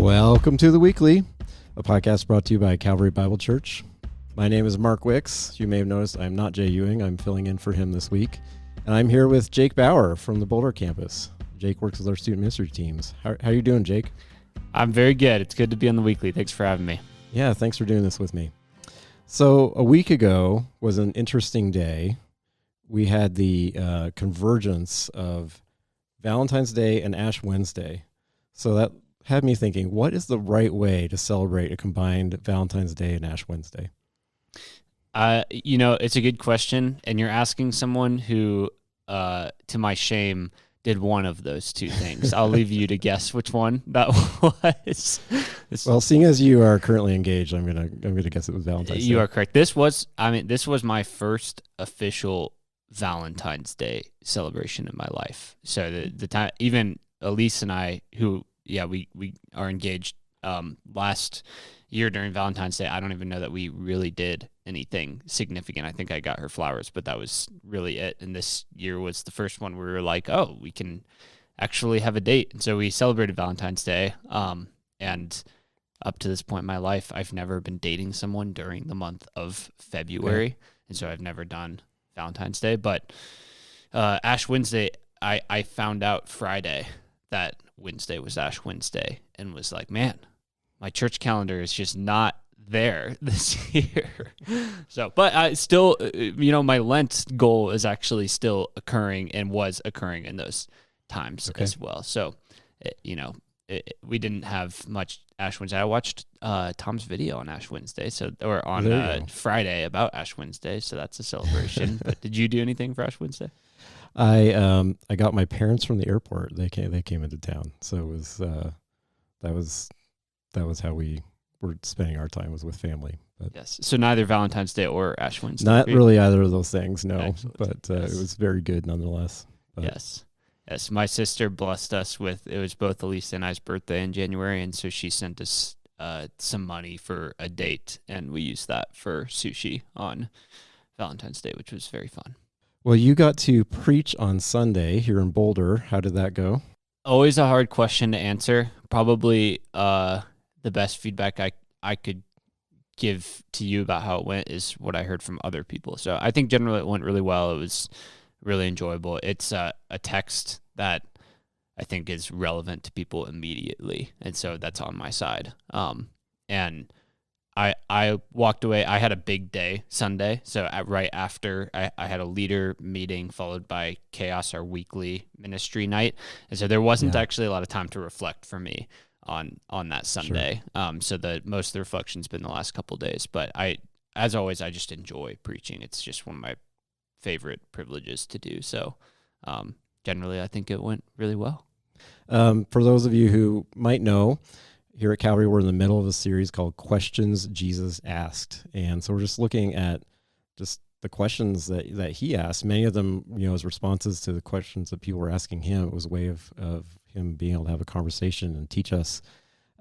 Welcome to The Weekly, a podcast brought to you by Calvary Bible Church. My name is Mark Wicks. You may have noticed I'm not Jay Ewing. I'm filling in for him this week. And I'm here with Jake Bauer from the Boulder campus. Jake works with our student ministry teams. How are you doing, Jake? I'm very good. It's good to be on The Weekly. Thanks for having me. Yeah, thanks for doing this with me. So a week ago was an interesting day. We had the convergence of Valentine's Day and Ash Wednesday. So that had me thinking, what is the right way to celebrate a combined Valentine's Day and Ash Wednesday? It's a good question, and you're asking someone who, to my shame, did one of those two things. I'll leave you to guess which one that was. Well, seeing as you are currently engaged, I'm gonna guess it was Valentine's Day. You are correct. This was my first official Valentine's Day celebration in my life. So the time, even Elise and I, we are engaged last year during Valentine's Day. I don't even know that we really did anything significant. I think I got her flowers, but that was really it. And this year was the first one where we were like, oh, we can actually have a date. And so we celebrated Valentine's Day. And up to this point in my life, I've never been dating someone during the month of February. Okay. And so I've never done Valentine's Day. But Ash Wednesday, I found out Friday that Wednesday was Ash Wednesday and was like, man, my church calendar is just not there this year. So, but I still, my Lent goal is actually still occurring and was occurring in those times as well. So, we didn't have much Ash Wednesday. I watched Tom's video on Ash Wednesday, or on Friday about Ash Wednesday. So that's a celebration. But did you do anything for Ash Wednesday? I got my parents from the airport. They came into town, so it was that was how we were spending our time, was with family. But yes, so neither Valentine's Day or Ash Wednesday. Not really either of those things, no. Excellent. But yes. It was very good nonetheless. But. Yes. My sister blessed us with, it was both Elise and I's birthday in January, and so she sent us some money for a date, and we used that for sushi on Valentine's Day, which was very fun. Well, you got to preach on Sunday here in Boulder. How did that go? Always a hard question to answer. Probably the best feedback I could give to you about how it went is what I heard from other people. So I think generally it went really well. It was really enjoyable. It's a text that I think is relevant to people immediately, and so that's on my side. And I walked away. I had a big day Sunday, so right after I had a leader meeting followed by Chaos, our weekly ministry night, and so there wasn't actually a lot of time to reflect for me on that Sunday. Sure. So most of the reflection's been the last couple of days, but as always, I just enjoy preaching. It's just one of my favorite privileges to do. So generally, I think it went really well. For those of you who might know, here at Calvary, we're in the middle of a series called Questions Jesus Asked. And so we're just looking at just the questions that he asked. Many of them, as responses to the questions that people were asking him. It was a way of him being able to have a conversation and teach us.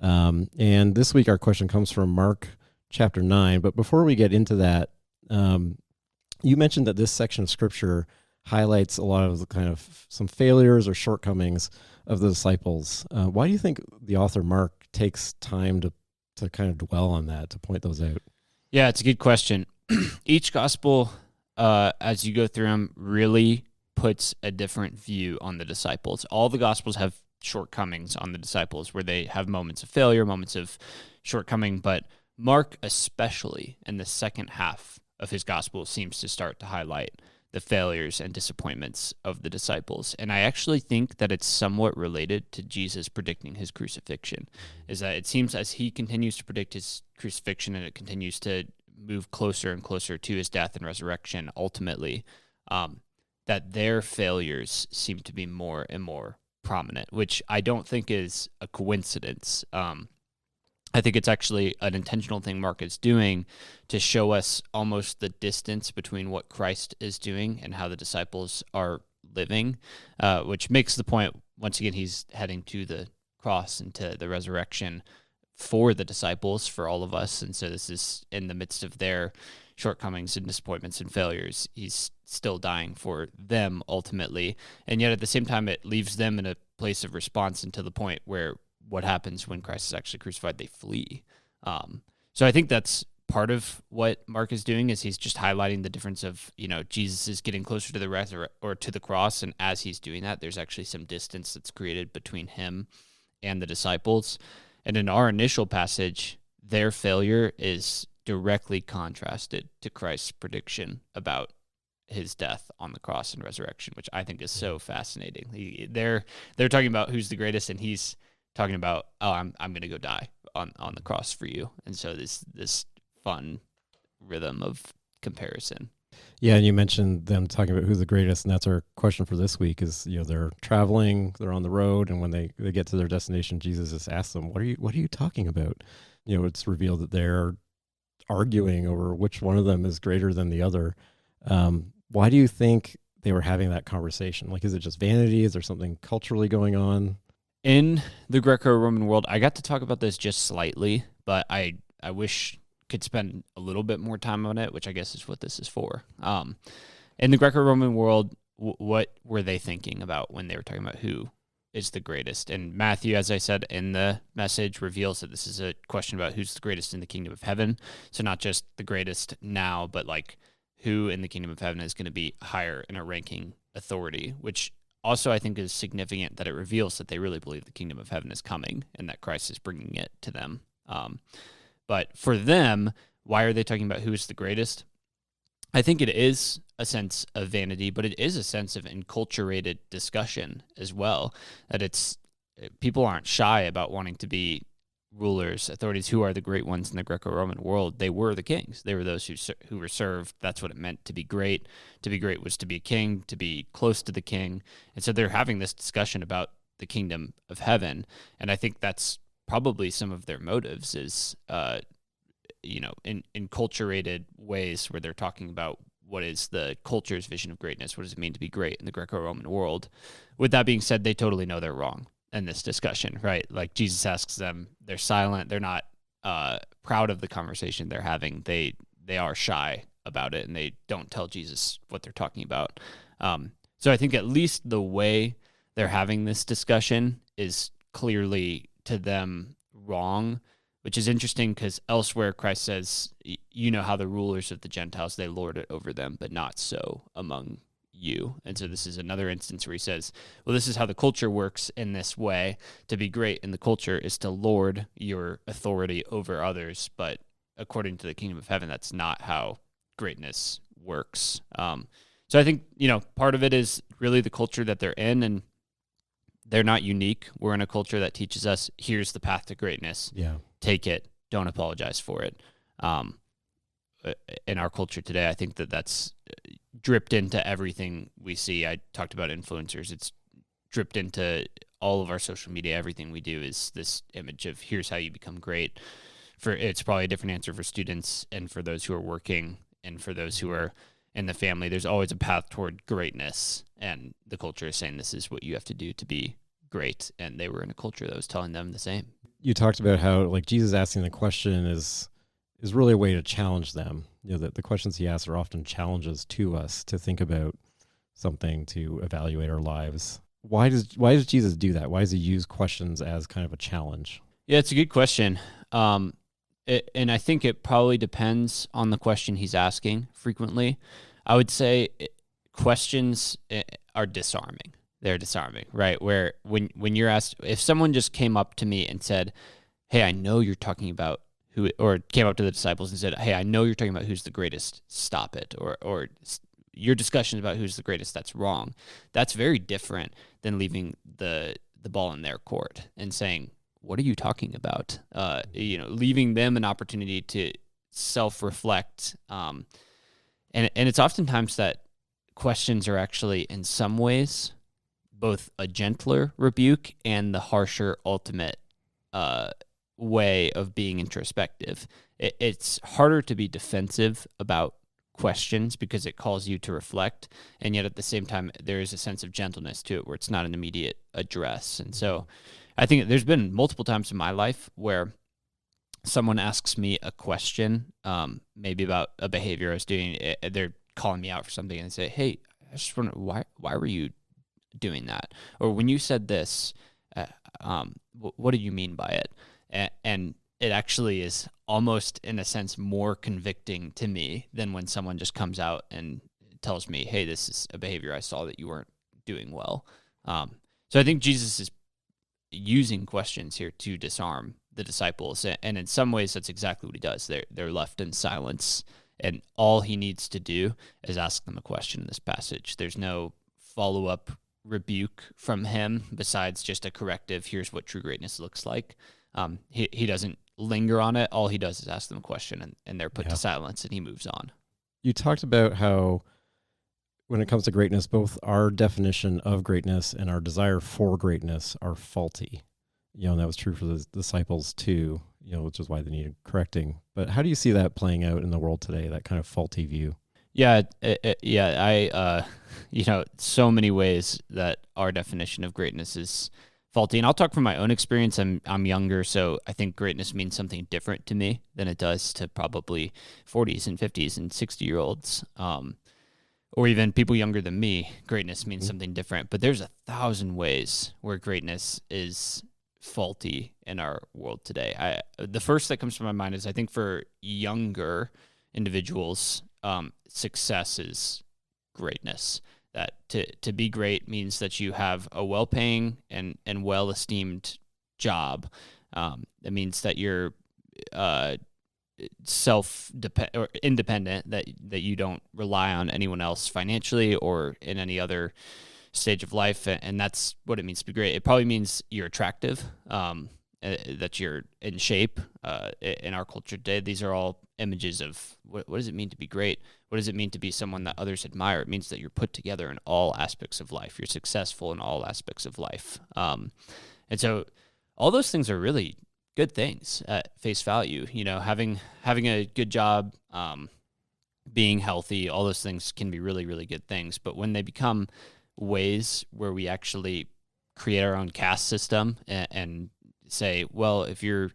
And this week, our question comes from Mark chapter 9. But before we get into that, you mentioned that this section of Scripture highlights a lot of the kind of some failures or shortcomings of the disciples. Why do you think the author Mark takes time to kind of dwell on that, to point those out? Yeah, it's a good question. Each gospel, as you go through them, really puts a different view on the disciples. All the gospels have shortcomings on the disciples where they have moments of failure, moments of shortcoming, but Mark, especially in the second half of his gospel, seems to start to highlight the failures and disappointments of the disciples. And I actually think that it's somewhat related to Jesus predicting his crucifixion, is that it seems as he continues to predict his crucifixion and it continues to move closer and closer to his death and resurrection, ultimately, that their failures seem to be more and more prominent, which I don't think is a coincidence. I think it's actually an intentional thing Mark is doing to show us almost the distance between what Christ is doing and how the disciples are living, which makes the point, once again, he's heading to the cross and to the resurrection for the disciples, for all of us. And so this is in the midst of their shortcomings and disappointments and failures. He's still dying for them ultimately. And yet at the same time, it leaves them in a place of response, and to the point where what happens when Christ is actually crucified? They flee. So I think that's part of what Mark is doing, is he's just highlighting the difference of, Jesus is getting closer to the or to the cross, and as he's doing that, there's actually some distance that's created between him and the disciples. And in our initial passage, their failure is directly contrasted to Christ's prediction about his death on the cross and resurrection, which I think is so fascinating. They're talking about who's the greatest, and he's talking about, oh, I'm going to go die on the cross for you. And so this fun rhythm of comparison. Yeah, and you mentioned them talking about who's the greatest, and that's our question for this week is, they're traveling, they're on the road, and when they get to their destination, Jesus just asks them, what are you talking about? It's revealed that they're arguing over which one of them is greater than the other. Why do you think they were having that conversation? Like, is it just vanity? Is there something culturally going on? In the Greco-Roman world, I got to talk about this just slightly, but I wish could spend a little bit more time on it, which I guess is what this is for. In the Greco-Roman world, what were they thinking about when they were talking about who is the greatest? And Matthew, as I said in the message, reveals that this is a question about who's the greatest in the kingdom of heaven. So not just the greatest now, but like who in the kingdom of heaven is going to be higher in a ranking authority, which also I think is significant that it reveals that they really believe the kingdom of heaven is coming and that Christ is bringing it to them. But for them, why are they talking about who is the greatest? I think it is a sense of vanity, but it is a sense of enculturated discussion as well, that people aren't shy about wanting to be rulers, authorities. Who are the great ones in the Greco-Roman world? They were the kings. They were those who were served. That's what it meant to be great. To be great was to be a king, to be close to the king. And so they're having this discussion about the kingdom of heaven. And I think that's probably some of their motives is, in enculturated ways where they're talking about what is the culture's vision of greatness. What does it mean to be great in the Greco-Roman world? With that being said, they totally know they're wrong in this discussion, right? Like Jesus asks them, they're silent. They're not proud of the conversation they're having. They are shy about it, and they don't tell Jesus what they're talking about. So I think at least the way they're having this discussion is clearly to them wrong, which is interesting because elsewhere Christ says, you know how the rulers of the Gentiles, they lord it over them, but not so among you. And so this is another instance where he says, well, this is how the culture works in this way. To be great in the culture is to lord your authority over others, but according to the kingdom of heaven, that's not how greatness works. So I think, part of it is really the culture that they're in, and they're not unique. We're in a culture that teaches us, here's the path to greatness. Yeah. Take it. Don't apologize for it. In our culture today, I think that's dripped into everything we see. I talked about influencers. It's dripped into all of our social media. Everything we do is this image of here's how you become great. It's probably a different answer for students and for those who are working and for those who are in the family. There's always a path toward greatness, and the culture is saying this is what you have to do to be great, and they were in a culture that was telling them the same. You talked about how like Jesus asking the question is really a way to challenge them. That the questions he asks are often challenges to us to think about something, to evaluate our lives. Why does Jesus do that? Why does he use questions as kind of a challenge? Yeah, it's a good question. And I think it probably depends on the question he's asking frequently. I would say questions are disarming. They're disarming, right? Where when you're asked, if someone just came up to me and said, hey, I know you're talking about who, or came up to the disciples and said, hey, I know you're talking about who's the greatest, stop it. Or your discussion about who's the greatest, that's wrong. That's very different than leaving the ball in their court and saying, what are you talking about? Leaving them an opportunity to self-reflect. And it's oftentimes that questions are actually, in some ways, both a gentler rebuke and the harsher ultimate way of being introspective. It's harder to be defensive about questions because it calls you to reflect, and yet at the same time, there is a sense of gentleness to it where it's not an immediate address. And so I think there's been multiple times in my life where someone asks me a question, maybe about a behavior I was doing. They're calling me out for something and they say, hey, I just wonder, why were you doing that? Or when you said this, what do you mean by it? And it actually is almost, in a sense, more convicting to me than when someone just comes out and tells me, hey, this is a behavior I saw that you weren't doing well. So I think Jesus is using questions here to disarm the disciples. And in some ways, that's exactly what he does. They're left in silence, and all he needs to do is ask them a question in this passage. There's no follow-up rebuke from him besides just a corrective, here's what true greatness looks like. He doesn't linger on it. All he does is ask them a question, and they're put to silence, and he moves on. You talked about how when it comes to greatness, both our definition of greatness and our desire for greatness are faulty. And that was true for the disciples too, which is why they needed correcting. But how do you see that playing out in the world today, that kind of faulty view? Yeah, so many ways that our definition of greatness is faulty. And I'll talk from my own experience. I'm younger, so I think greatness means something different to me than it does to probably 40s and 50s and 60-year-olds. Or even people younger than me. Greatness means something different. But there's 1,000 ways where greatness is faulty in our world today. The first that comes to my mind is, I think for younger individuals, success is greatness. That to be great means that you have a well-paying and well-esteemed job. It means that you're independent, that you don't rely on anyone else financially or in any other stage of life, and that's what it means to be great. It probably means you're attractive, that you're in shape. In our culture today, these are all images of what does it mean to be great? What does it mean to be someone that others admire? It means that you're put together in all aspects of life. You're successful in all aspects of life. And so all those things are really good things at face value. Having a good job, being healthy, all those things can be really, really good things. But when they become ways where we actually create our own caste system and say, well, if you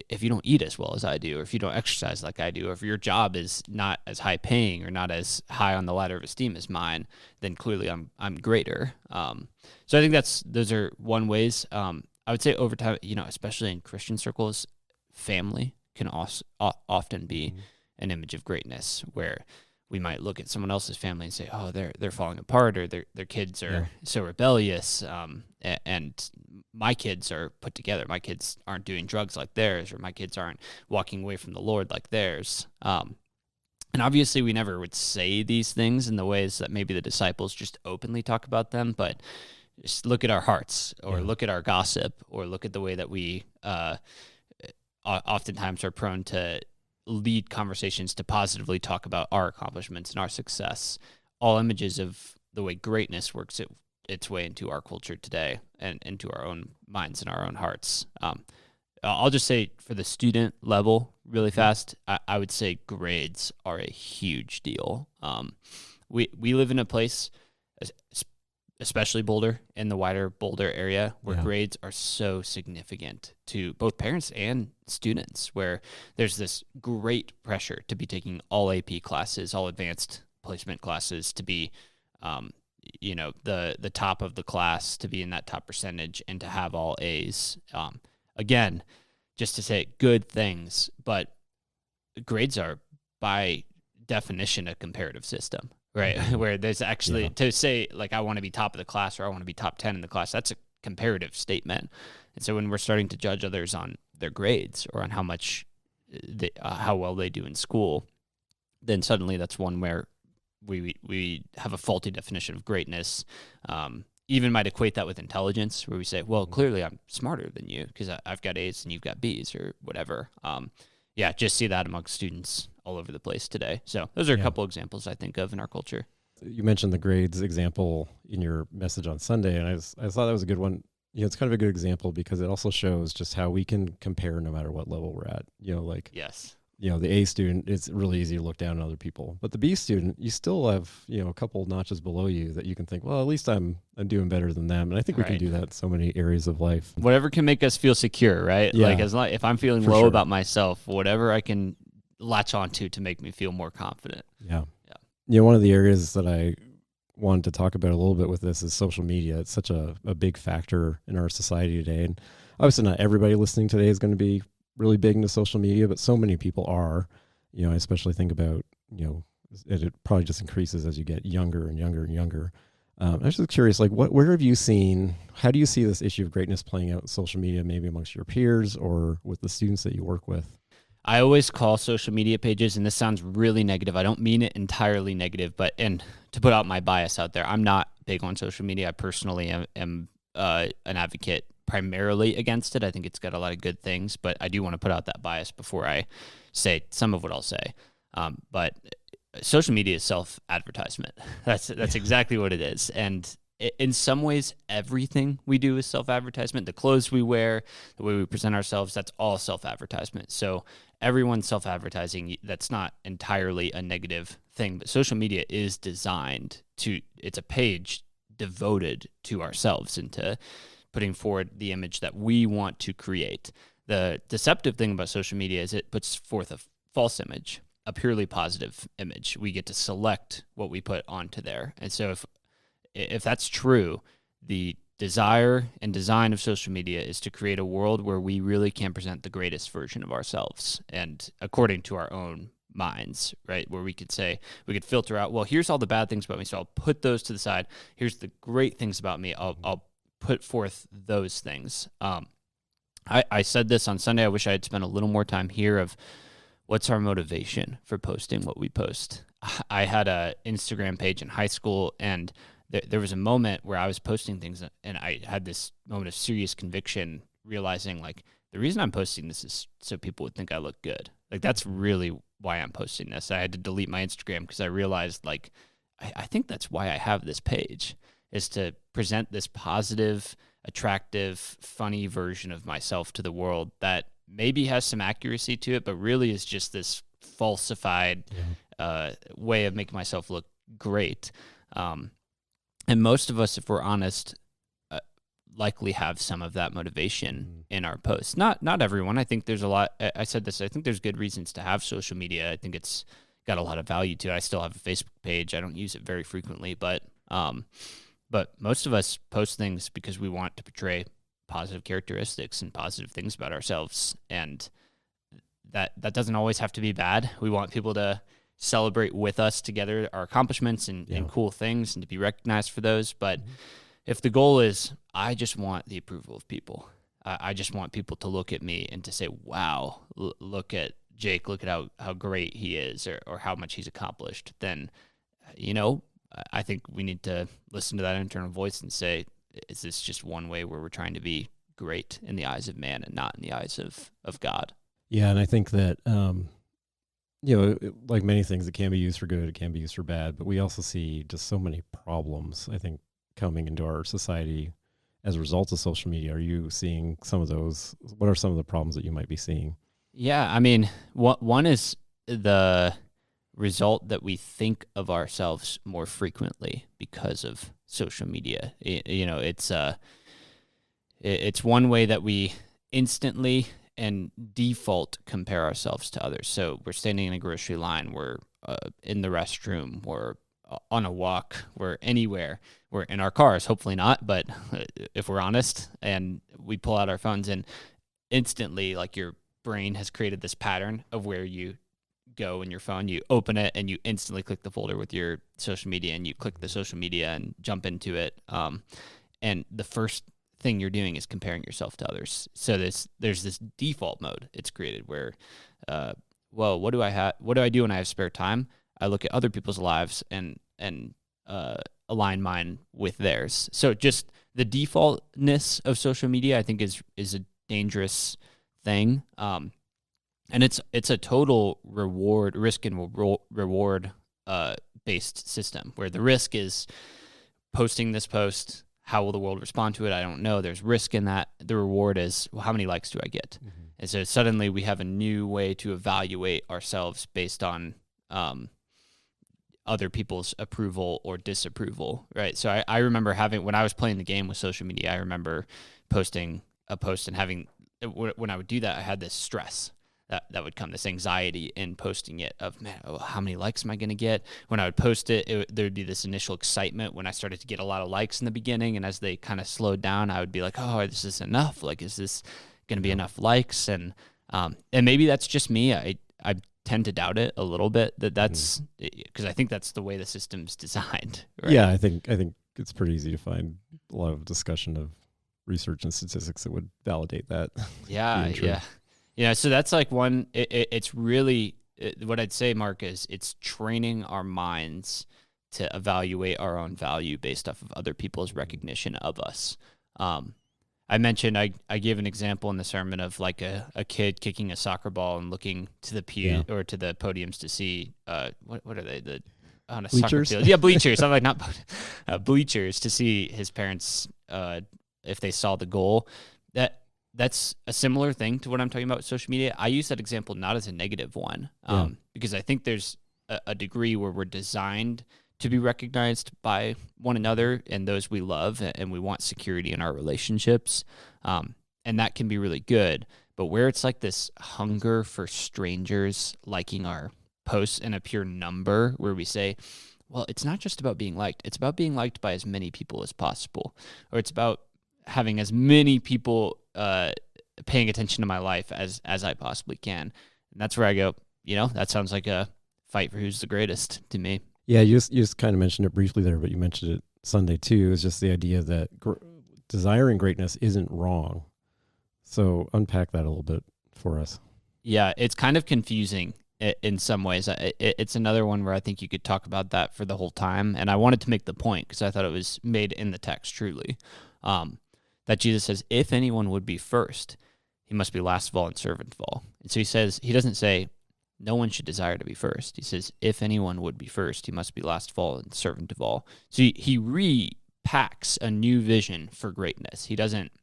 don't eat as well as I do, or if you don't exercise like I do, or if your job is not as high paying or not as high on the ladder of esteem as mine, then clearly I'm greater. So I think those are one ways. I would say over time, especially in Christian circles, family can also often be an image of greatness, where we might look at someone else's family and say, oh, they're falling apart, or their kids are so rebellious, and my kids are put together. My kids aren't doing drugs like theirs, or my kids aren't walking away from the Lord like theirs. And obviously we never would say these things in the ways that maybe the disciples just openly talk about them, but just look at our hearts, or look at our gossip, or look at the way that we oftentimes are prone to lead conversations to positively talk about our accomplishments and our success. All images of the way greatness works its way into our culture today and into our own minds and our own hearts. I'll just say for the student level really fast, I would say grades are a huge deal. We live in a place, especially Boulder, in the wider Boulder area, where grades are so significant to both parents and students, where there's this great pressure to be taking all AP classes, all advanced placement classes, to be the top of the class, to be in that top percentage, and to have all A's. Again, just to say good things, but grades are by definition a comparative system. Right, where there's actually, to say, like, I want to be top of the class, or I want to be top 10 in the class, that's a comparative statement. And so when we're starting to judge others on their grades, or on how much, how well they do in school, then suddenly that's one where we have a faulty definition of greatness. Even might equate that with intelligence, where we say, well, clearly I'm smarter than you because I've got A's and you've got B's, or whatever. Just see that amongst students all over the place today. So those are a couple examples I think of in our culture. You mentioned the grades example in your message on Sunday, and I thought that was a good one. It's kind of a good example because it also shows just how we can compare no matter what level we're at. Yes. The A student, it's really easy to look down on other people. But the B student, you still have, a couple notches below you that you can think, well, at least I'm doing better than them. And I think we can do that in so many areas of life. Whatever can make us feel secure, right? Yeah, like if I'm feeling low about myself, whatever I can latch onto to make me feel more confident. Yeah. One of the areas that I wanted to talk about a little bit with this is social media. It's such a big factor in our society today. And obviously not everybody listening today is going to be really big into social media, but so many people are. I especially think about, it probably just increases as you get younger and younger and younger. I was just curious, like, where have you seen, how do you see this issue of greatness playing out in social media, maybe amongst your peers or with the students that you work with? I always call social media pages, and this sounds really negative. I don't mean it entirely negative, and to put out my bias out there, I'm not big on social media. I personally am an advocate primarily against it. I think it's got a lot of good things, but I do want to put out that bias before I say some of what I'll say. But social media is self-advertisement. That's exactly what it is. And in some ways, everything we do is self-advertisement. The clothes we wear, the way we present ourselves, that's all self-advertisement. So everyone's self-advertising. That's not entirely a negative thing, but social media is designed it's a page devoted to ourselves and to putting forward the image that we want to create. The deceptive thing about social media is it puts forth a false image, a purely positive image. We get to select what we put onto there. And so if that's true, the desire and design of social media is to create a world where we really can present the greatest version of ourselves, and according to our own minds, right? Where we could filter out, well, here's all the bad things about me, so I'll put those to the side. Here's the great things about me. I'll put forth those things. I said this on Sunday. I wish I had spent a little more time here of what's our motivation for posting what we post. I had a Instagram page in high school, and there was a moment where I was posting things, and I had this moment of serious conviction, realizing like the reason I'm posting this is so people would think I look good. Like that's really why I'm posting this. I had to delete my Instagram because I realized like I think that's why I have this page, is to present this positive, attractive, funny version of myself to the world that maybe has some accuracy to it, but really is just this falsified way of making myself look great. And most of us, if we're honest, likely have some of that motivation in our posts. Not everyone. I think there's a lot. I said this. I think there's good reasons to have social media. I think it's got a lot of value to it. I still have a Facebook page. I don't use it very frequently, but most of us post things because we want to portray positive characteristics and positive things about ourselves, and that doesn't always have to be bad. We want people to celebrate with us together our accomplishments and cool things, and to be recognized for those. But if the goal is, I just want the approval of people, I just want people to look at me and to say, wow, look at Jake, look at how great he is, or how much he's accomplished, then, I think we need to listen to that internal voice and say, is this just one way where we're trying to be great in the eyes of man and not in the eyes of God? Yeah, and I think that, like many things, it can be used for good, it can be used for bad, but we also see just so many problems, I think, coming into our society as a result of social media. Are you seeing some of those? What are some of the problems that you might be seeing? Yeah, I mean, one is the result that we think of ourselves more frequently because of social media. It's one way that we instantly and default compare ourselves to others. So we're standing in a grocery line, we're in the restroom, we're on a walk, we're anywhere, we're in our cars, hopefully not, but if we're honest, and we pull out our phones, and instantly, like, your brain has created this pattern of where you go in your phone, you open it, and you instantly click the folder with your social media, and you click the social media and jump into it. And the first thing you're doing is comparing yourself to others. So there's this default mode it's created where, well, what do I do when I have spare time? I look at other people's lives and align mine with theirs. So just the defaultness of social media, I think, is a dangerous thing. And it's a total risk and reward based system, where the risk is posting this post. How will the world respond to it? I don't know. There's risk in that. The reward is, well, how many likes do I get? Mm-hmm. And so suddenly we have a new way to evaluate ourselves based on other people's approval or disapproval, right? So I remember when I was playing the game with social media, I remember posting a post and having, when I would do that, I had this stress. that would come, this anxiety in posting it of, man, oh, how many likes am I going to get? When I would post it, there would be this initial excitement when I started to get a lot of likes in the beginning. And as they kind of slowed down, I would be like, oh, this is enough. Like, is this going to be enough likes? And maybe that's just me. I tend to doubt it a little bit that's because I think that's the way the system's designed. Right? Yeah, I think it's pretty easy to find a lot of discussion of research and statistics that would validate that. Yeah. So that's like one. It's really what I'd say, Mark, is it's training our minds to evaluate our own value based off of other people's recognition of us. I mentioned I gave an example in the sermon of like a kid kicking a soccer ball and looking to the pew or to the podiums to see what are they, on a bleachers? Soccer field? Yeah, bleachers. I'm like, not bleachers, to see his parents if they saw the goal. That's a similar thing to what I'm talking about with social media. I use that example not as a negative one, because I think there's a degree where we're designed to be recognized by one another and those we love, and we want security in our relationships. And that can be really good. But where it's like this hunger for strangers liking our posts in a pure number, where we say, well, it's not just about being liked. It's about being liked by as many people as possible. Or it's about having as many people paying attention to my life as I possibly can. And that's where I go, that sounds like a fight for who's the greatest to me. Yeah, you just kind of mentioned it briefly there, but you mentioned it Sunday too. Is just the idea that desiring greatness isn't wrong. So unpack that a little bit for us. Yeah, it's kind of confusing in some ways. It's another one where I think you could talk about that for the whole time. And I wanted to make the point because I thought it was made in the text truly, that Jesus says, if anyone would be first, he must be last of all and servant of all. And so he doesn't say, no one should desire to be first. He says, if anyone would be first, he must be last of all and servant of all. So he repacks a new vision for greatness. He doesn't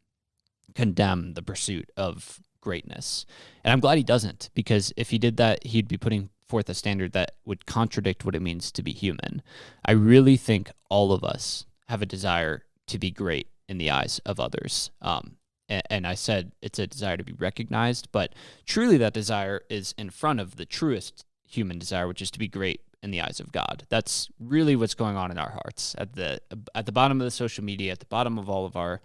condemn the pursuit of greatness. And I'm glad he doesn't, because if he did that, he'd be putting forth a standard that would contradict what it means to be human. I really think all of us have a desire to be great in the eyes of others. And I said it's a desire to be recognized, but truly that desire is in front of the truest human desire, which is to be great in the eyes of God. That's really what's going on in our hearts. At the bottom of the social media, at the bottom of all of our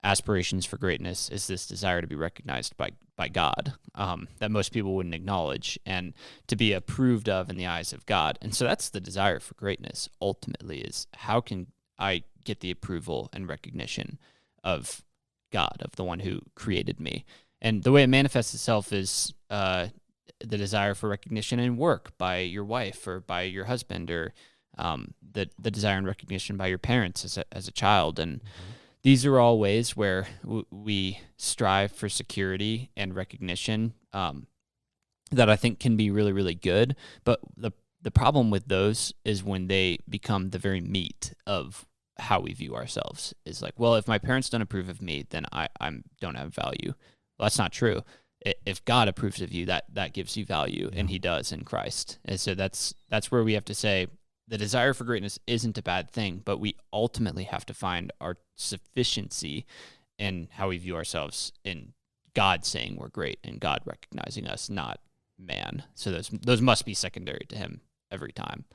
aspirations for greatness is this desire to be recognized by God, that most people wouldn't acknowledge, and to be approved of in the eyes of God. And so that's the desire for greatness ultimately, is how can I get the approval and recognition of God, of the one who created me. And the way it manifests itself is the desire for recognition in work by your wife or by your husband, or the desire and recognition by your parents as a child. And these are all ways where we strive for security and recognition that I think can be really, really good. But the problem with those is when they become the very meat of how we view ourselves. Is like, well, if my parents don't approve of me, then I don't have value. Well, that's not true. If God approves of you, that gives you value, and he does in Christ. And so that's where we have to say the desire for greatness isn't a bad thing, but we ultimately have to find our sufficiency in how we view ourselves in God saying we're great and God recognizing us, not man. So those must be secondary to him every time.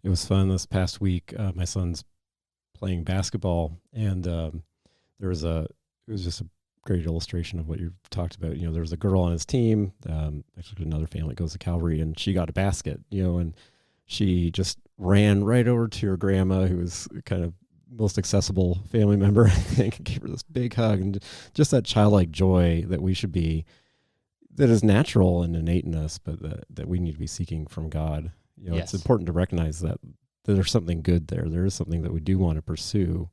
It was fun this past week. My son's playing basketball, and it was just a great illustration of what you talked about. There was a girl on his team, actually another family that goes to Calvary, and she got a basket, and she just ran right over to her grandma, who was kind of most accessible family member, I think, and gave her this big hug, and just that childlike joy that we should be, that is natural and innate in us, but that we need to be seeking from God. Yes. It's important to recognize that there's something good there. There is something that we do want to pursue,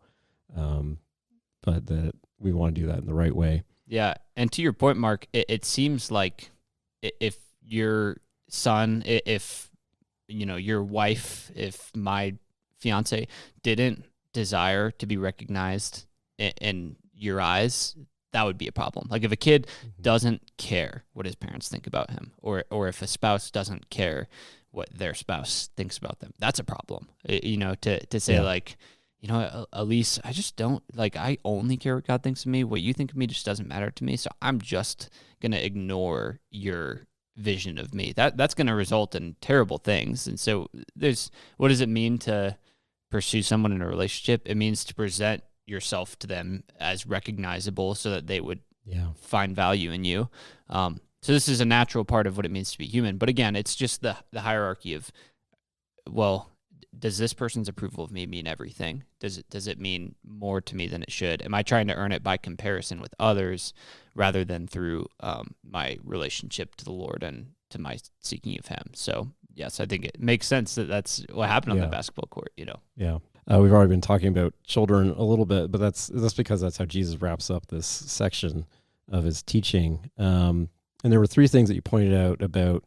but that we want to do that in the right way. Yeah, and to your point, Mark, it seems like if your son, if your wife, if my fiance didn't desire to be recognized in your eyes, that would be a problem. Like if a kid doesn't care what his parents think about him, or if a spouse doesn't care what their spouse thinks about them, that's a problem. To say like, Elise, I just don't like, I only care what God thinks of me. What you think of me just doesn't matter to me. So I'm just going to ignore your vision of me. That's going to result in terrible things. And so what does it mean to pursue someone in a relationship? It means to present yourself to them as recognizable so that they would find value in you. So this is a natural part of what it means to be human. But again, it's just the hierarchy of, well, does this person's approval of me mean everything? Does it mean more to me than it should? Am I trying to earn it by comparison with others rather than through my relationship to the Lord and to my seeking of Him? So yes, I think it makes sense that that's what happened on the basketball court. Yeah. We've already been talking about children a little bit, but that's because that's how Jesus wraps up this section of his teaching. And there were three things that you pointed out about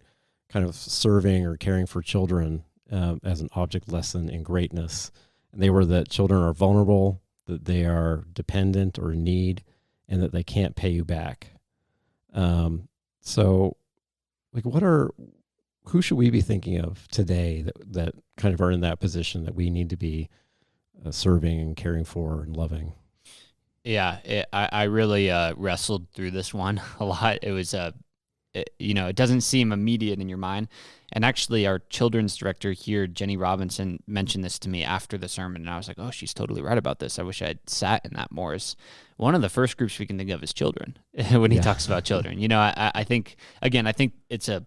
kind of serving or caring for children as an object lesson in greatness. And they were that children are vulnerable, that they are dependent or in need, and that they can't pay you back. So like who should we be thinking of today that kind of are in that position that we need to be serving and caring for and loving? Yeah, I really wrestled through this one a lot. It was it doesn't seem immediate in your mind. And actually, our children's director here, Jenny Robinson, mentioned this to me after the sermon, and I was like, oh, she's totally right about this. I wish I had sat in that more. One of the first groups we can think of is children when he talks about children. I think it's a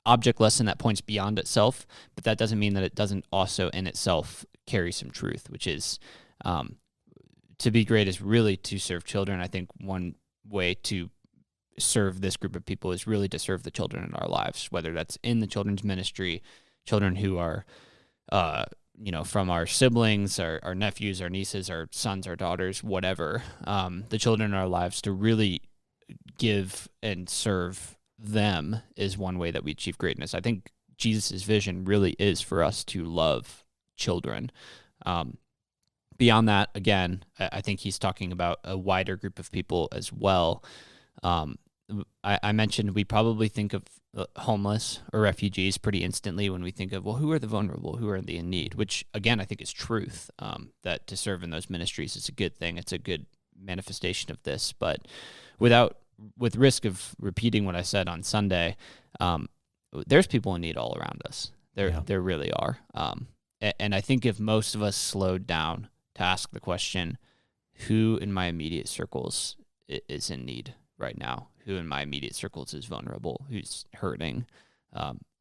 object lesson that points beyond itself, but that doesn't mean that it doesn't also in itself carry some truth, which is to be great is really to serve children. I think one way to serve this group of people is really to serve the children in our lives, whether that's in the children's ministry, children who are, from our siblings, our nephews, our nieces, our sons, our daughters, whatever, the children in our lives, to really give and serve them is one way that we achieve greatness. I think Jesus' vision really is for us to love children. Beyond that, again, I think he's talking about a wider group of people as well. I mentioned we probably think of homeless or refugees pretty instantly when we think of, well, who are the vulnerable, who are the in need, which, again, I think is truth, that to serve in those ministries is a good thing. It's a good manifestation of this. But with risk of repeating what I said on Sunday, there's people in need all around us. There really are. And I think if most of us slowed down to ask the question, who in my immediate circles is in need right now? Who in my immediate circles is vulnerable? Who's hurting?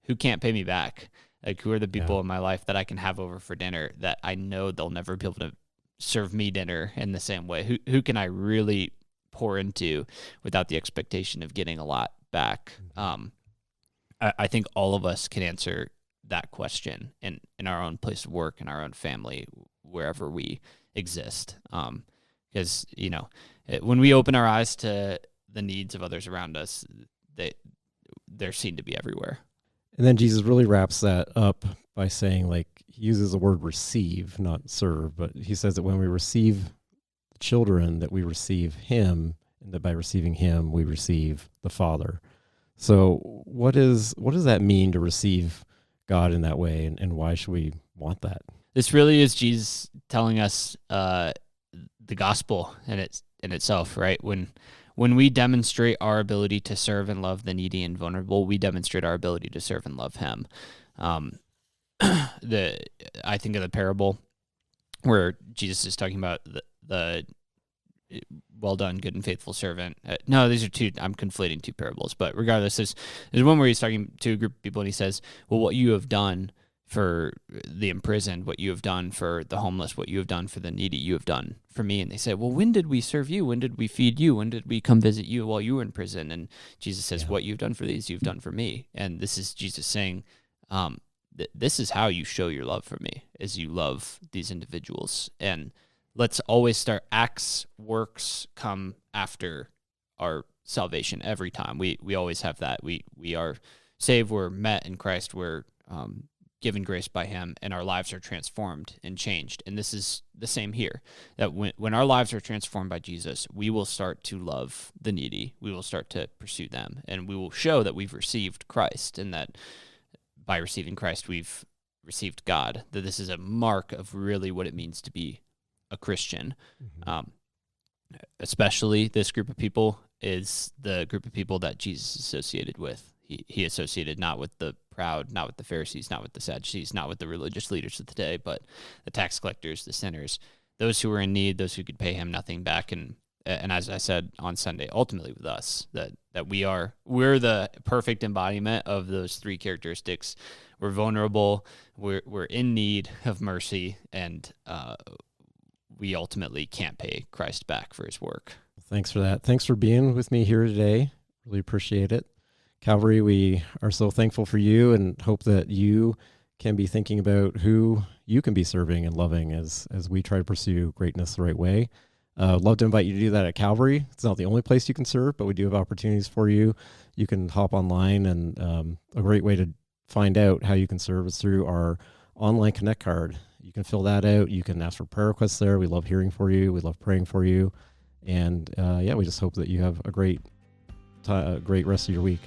Who can't pay me back? Like, who are the people in my life that I can have over for dinner that I know they'll never be able to serve me dinner in the same way? Who can I really pour into without the expectation of getting a lot back? I think all of us can answer that question in our own place of work, in our own family, wherever we exist. Because, when we open our eyes to the needs of others around us, they're seen to be everywhere. And then Jesus really wraps that up by saying, like, he uses the word receive, not serve, but he says that when we receive the children, that we receive him, and that by receiving him, we receive the Father. So what does that mean to receive God in that way, and why should we want that? This really is Jesus telling us the gospel in itself, right? When we demonstrate our ability to serve and love the needy and vulnerable, we demonstrate our ability to serve and love him. I think of the parable where Jesus is talking about the well done, good and faithful servant. No, these are two. I'm conflating two parables, but regardless, there's one where he's talking to a group of people and he says, well, what you have done for the imprisoned, what you have done for the homeless, what you have done for the needy, you have done for me. And they say, well, when did we serve you? When did we feed you? When did we come visit you while you were in prison? And Jesus says, what you've done for these, you've done for me. And this is Jesus saying, this is how you show your love for me, is you love these individuals. And let's always start. Acts, works come after our salvation every time. We always have that. We are saved, we're met in Christ, we're given grace by him, and our lives are transformed and changed. And this is the same here, that when our lives are transformed by Jesus, we will start to love the needy. We will start to pursue them, and we will show that we've received Christ, and that by receiving Christ, we've received God, that this is a mark of really what it means to be a Christian. Mhm. Especially this group of people is the group of people that Jesus associated with. He associated not with the proud, not with the Pharisees, not with the Sadducees, not with the religious leaders of the day, but the tax collectors, the sinners, those who were in need, those who could pay him nothing back. And as I said on Sunday, ultimately with us, that we're the perfect embodiment of those three characteristics. We're vulnerable, we're in need of mercy, and we ultimately can't pay Christ back for his work. Thanks for that. Thanks for being with me here today. Really appreciate it. Calvary, we are so thankful for you and hope that you can be thinking about who you can be serving and loving as we try to pursue greatness the right way. I'd love to invite you to do that at Calvary. It's not the only place you can serve, but we do have opportunities for you. You can hop online, and a great way to find out how you can serve is through our online Connect card. You can fill that out. You can ask for prayer requests there. We love hearing for you. We love praying for you. And we just hope that you have a great rest of your week.